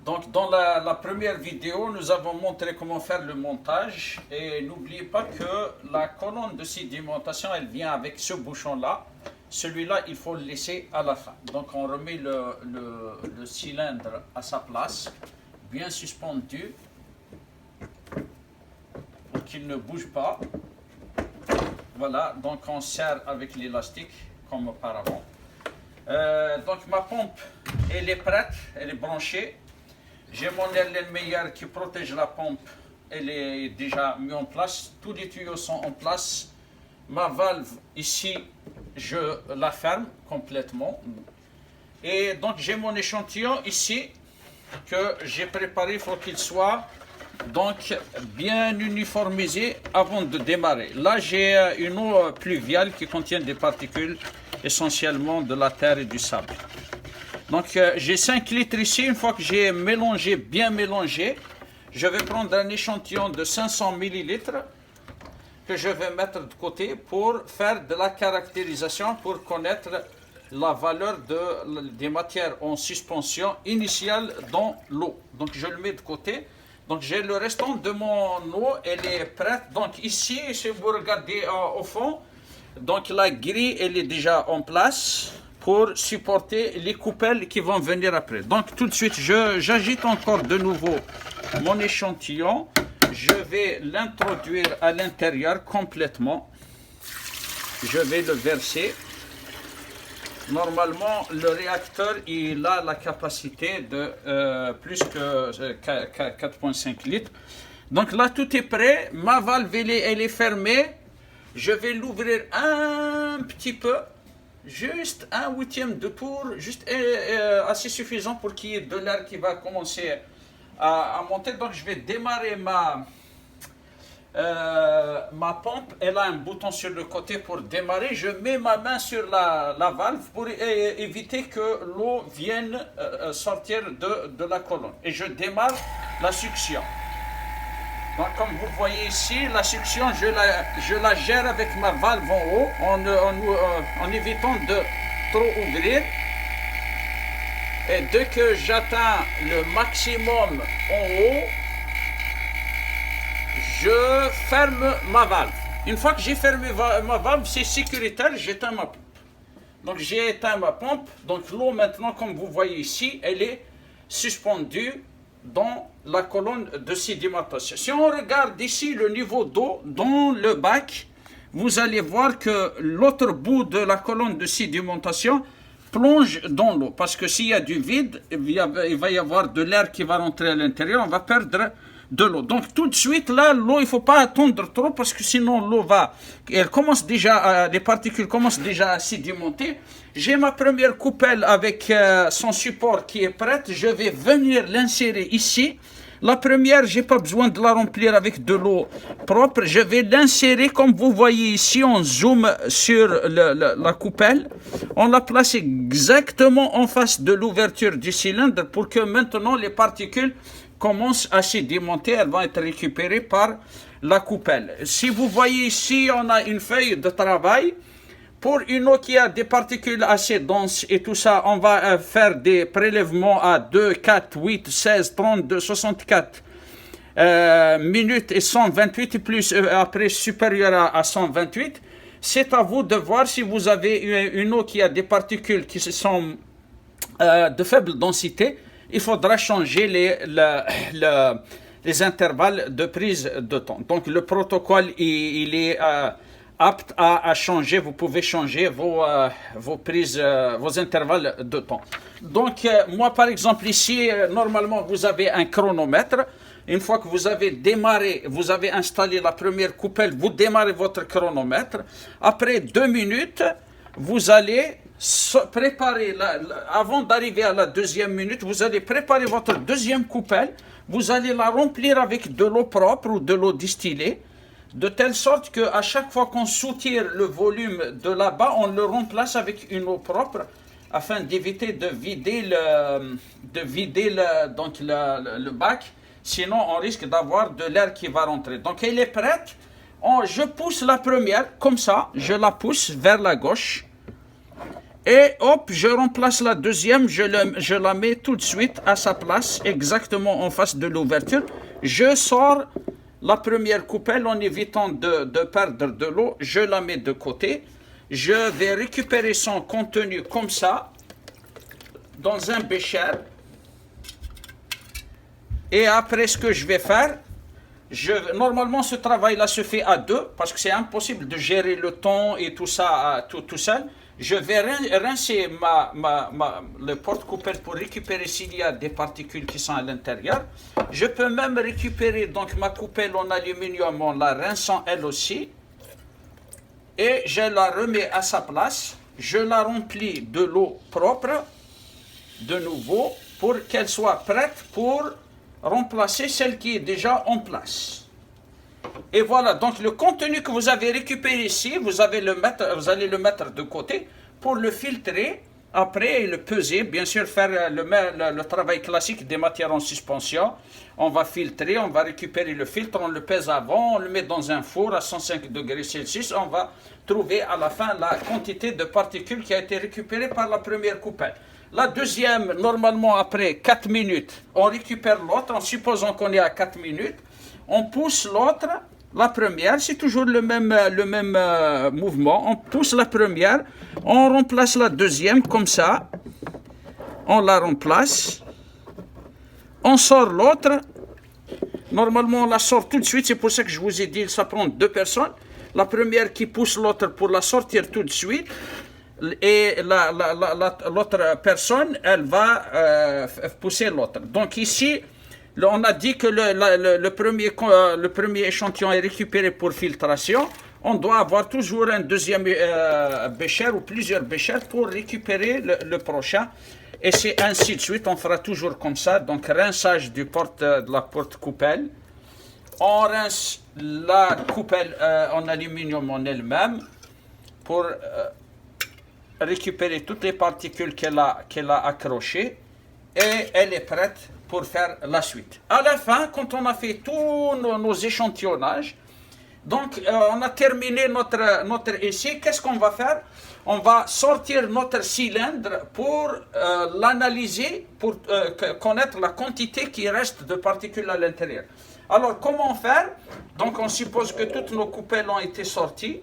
Donc dans la première vidéo, nous avons montré comment faire le montage. Et n'oubliez pas que la colonne de sédimentation, elle vient avec ce bouchon-là. Celui-là, il faut le laisser à la fin. Donc on remet le cylindre à sa place, bien suspendu, pour qu'il ne bouge pas. Voilà, donc on serre avec l'élastique, comme auparavant. Donc ma pompe, elle est prête, elle est branchée. J'ai mon Erlenmeyer qui protège la pompe, elle est déjà mise en place. Tous les tuyaux sont en place. Ma valve ici, je la ferme complètement. Et donc j'ai mon échantillon ici que j'ai préparé. Il faut qu'il soit donc bien uniformisé avant de démarrer. Là j'ai une eau pluviale qui contient des particules essentiellement de la terre et du sable. Donc j'ai 5 litres ici. Une fois que j'ai mélangé, bien mélangé, je vais prendre un échantillon de 500 millilitres que je vais mettre de côté pour faire de la caractérisation, pour connaître la valeur des matières en suspension initiale dans l'eau. Donc je le mets de côté. Donc j'ai le restant de mon eau, elle est prête. Donc ici, si vous regardez au fond, donc la grille, elle est déjà en place pour supporter les coupelles qui vont venir après. Donc tout de suite, j'agite encore de nouveau mon échantillon. Je vais l'introduire à l'intérieur complètement. Je vais le verser. Normalement, le réacteur, il a la capacité de plus que 4,5 litres. Donc là, tout est prêt. Ma valve, elle est fermée. Je vais l'ouvrir un petit peu. Juste un huitième de tour. Juste assez suffisant pour qu'il y ait de l'air qui va commencer à monter. Donc je vais démarrer ma pompe. Elle a un bouton sur le côté pour démarrer. Je mets ma main sur la valve pour éviter que l'eau vienne sortir de la colonne. Et je démarre la succion. Donc comme vous voyez ici, la succion, je la gère avec ma valve en haut en évitant de trop ouvrir. Et dès que j'atteins le maximum en haut, je ferme ma valve. Une fois que j'ai fermé ma valve, c'est sécuritaire, j'éteins ma pompe. Donc j'ai éteint ma pompe. Donc l'eau maintenant, comme vous voyez ici, elle est suspendue dans la colonne de sédimentation. Si on regarde ici le niveau d'eau dans le bac, vous allez voir que l'autre bout de la colonne de sédimentation plonge dans l'eau. Parce que s'il y a du vide, il va y avoir de l'air qui va rentrer à l'intérieur, on va perdre de l'eau. Donc tout de suite là, l'eau, il faut pas attendre trop parce que sinon l'eau elle commence déjà, les particules commencent déjà à sédimenter. J'ai ma première coupelle avec son support qui est prête. Je vais venir l'insérer ici. La première, j'ai pas besoin de la remplir avec de l'eau propre. Je vais l'insérer comme vous voyez ici. On zoome sur la coupelle. On la place exactement en face de l'ouverture du cylindre pour que maintenant les particules commencent à sédimenter. Elles vont être récupérées par la coupelle. Si vous voyez ici, on a une feuille de travail. Pour une eau qui a des particules assez denses et tout ça, on va faire des prélèvements à 2, 4, 8, 16, 32, 64 minutes et 128 plus après supérieur à 128. C'est à vous de voir si vous avez une eau qui a des particules qui sont de faible densité. Il faudra changer les intervalles de prise de temps. Donc le protocole, il est apte à changer. Vous pouvez changer vos prises, vos intervalles de temps. Donc moi par exemple ici, normalement vous avez un chronomètre. Une fois que vous avez démarré, vous avez installé la première coupelle, vous démarrez votre chronomètre. Après 2 minutes, vous allez préparer, avant d'arriver à la deuxième minute, vous allez préparer votre deuxième coupelle. Vous allez la remplir avec de l'eau propre ou de l'eau distillée, de telle sorte qu'à chaque fois qu'on soutire le volume de là-bas, on le remplace avec une eau propre afin d'éviter de vider le bac. Sinon, on risque d'avoir de l'air qui va rentrer. Donc, elle est prête. Je pousse la première, comme ça. Je la pousse vers la gauche. Et hop, je remplace la deuxième, je la mets tout de suite à sa place, exactement en face de l'ouverture. Je sors la première coupelle en évitant de perdre de l'eau, je la mets de côté. Je vais récupérer son contenu comme ça, dans un bécher. Et après, ce que je vais faire, normalement ce travail-là se fait à deux, parce que c'est impossible de gérer le temps et tout ça tout seul. Je vais rincer le porte-coupelle pour récupérer s'il y a des particules qui sont à l'intérieur. Je peux même récupérer donc ma coupelle en aluminium en la rinçant elle aussi. Et je la remets à sa place. Je la remplis de l'eau propre, de nouveau, pour qu'elle soit prête pour remplacer celle qui est déjà en place. Et voilà, donc le contenu que vous avez récupéré ici, vous allez le mettre de côté pour le filtrer après et le peser. Bien sûr, faire le travail classique des matières en suspension. On va filtrer, on va récupérer le filtre, on le pèse avant, on le met dans un four à 105 degrés Celsius. On va trouver à la fin la quantité de particules qui a été récupérée par la première coupelle. La deuxième, normalement après 4 minutes, on récupère l'autre en supposant qu'on est à 4 minutes. On pousse l'autre, la première, c'est toujours le même mouvement. On pousse la première, on remplace la deuxième comme ça. On la remplace. On sort l'autre. Normalement, on la sort tout de suite. C'est pour ça que je vous ai dit, ça prend 2 personnes. La première qui pousse l'autre pour la sortir tout de suite. Et l'autre personne, elle va pousser l'autre. Donc ici, on a dit que le premier échantillon est récupéré pour filtration. On doit avoir toujours un deuxième bécher ou plusieurs béchers pour récupérer le prochain. Et c'est ainsi de suite, on fera toujours comme ça. Donc rinçage de la porte-coupelle. On rince la coupelle en aluminium en elle-même pour récupérer toutes les particules qu'elle a accrochées. Et elle est prête pour faire la suite. À la fin, quand on a fait tous nos échantillonnages, donc on a terminé notre essai, qu'est-ce qu'on va faire? On va sortir notre cylindre pour l'analyser, pour connaître la quantité qui reste de particules à l'intérieur. Alors, comment faire? Donc, on suppose que toutes nos coupelles ont été sorties,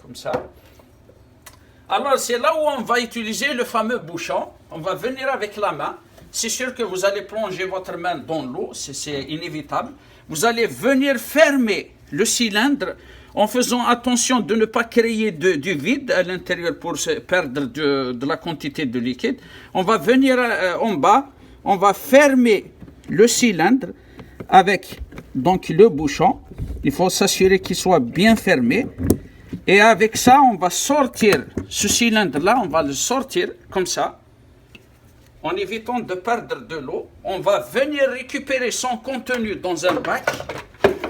comme ça. Alors, c'est là où on va utiliser le fameux bouchon. On va venir avec la main. C'est sûr que vous allez plonger votre main dans l'eau, c'est inévitable. Vous allez venir fermer le cylindre en faisant attention de ne pas créer du vide à l'intérieur pour se perdre de la quantité de liquide. On va venir en bas, on va fermer le cylindre avec donc le bouchon. Il faut s'assurer qu'il soit bien fermé. Et avec ça, on va sortir ce cylindre-là, on va le sortir comme ça. En évitant de perdre de l'eau, on va venir récupérer son contenu dans un bac,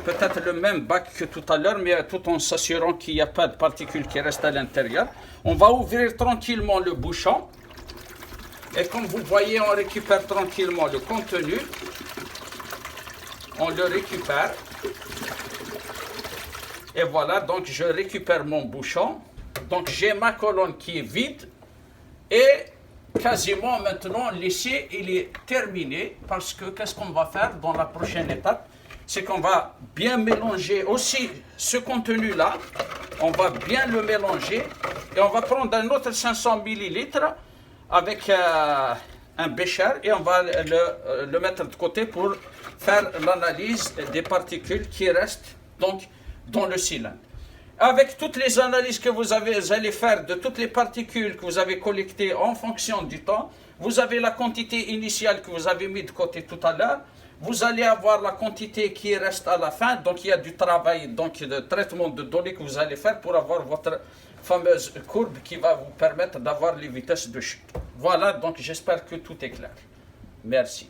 peut-être le même bac que tout à l'heure, mais tout en s'assurant qu'il n'y a pas de particules qui restent à l'intérieur. On va ouvrir tranquillement le bouchon, et comme vous voyez, on récupère tranquillement le contenu. On le récupère. Et voilà, donc je récupère mon bouchon. Donc j'ai ma colonne qui est vide, et quasiment maintenant l'essai il est terminé, parce que qu'est-ce qu'on va faire dans la prochaine étape? C'est qu'on va bien mélanger aussi ce contenu là, on va bien le mélanger et on va prendre un autre 500 ml avec un bécher et on va le mettre de côté pour faire l'analyse des particules qui restent donc dans le cylindre. Avec toutes les analyses que vous allez faire de toutes les particules que vous avez collectées en fonction du temps, vous avez la quantité initiale que vous avez mis de côté tout à l'heure, vous allez avoir la quantité qui reste à la fin, donc il y a du travail donc de traitement de données que vous allez faire pour avoir votre fameuse courbe qui va vous permettre d'avoir les vitesses de chute. Voilà, donc j'espère que tout est clair. Merci.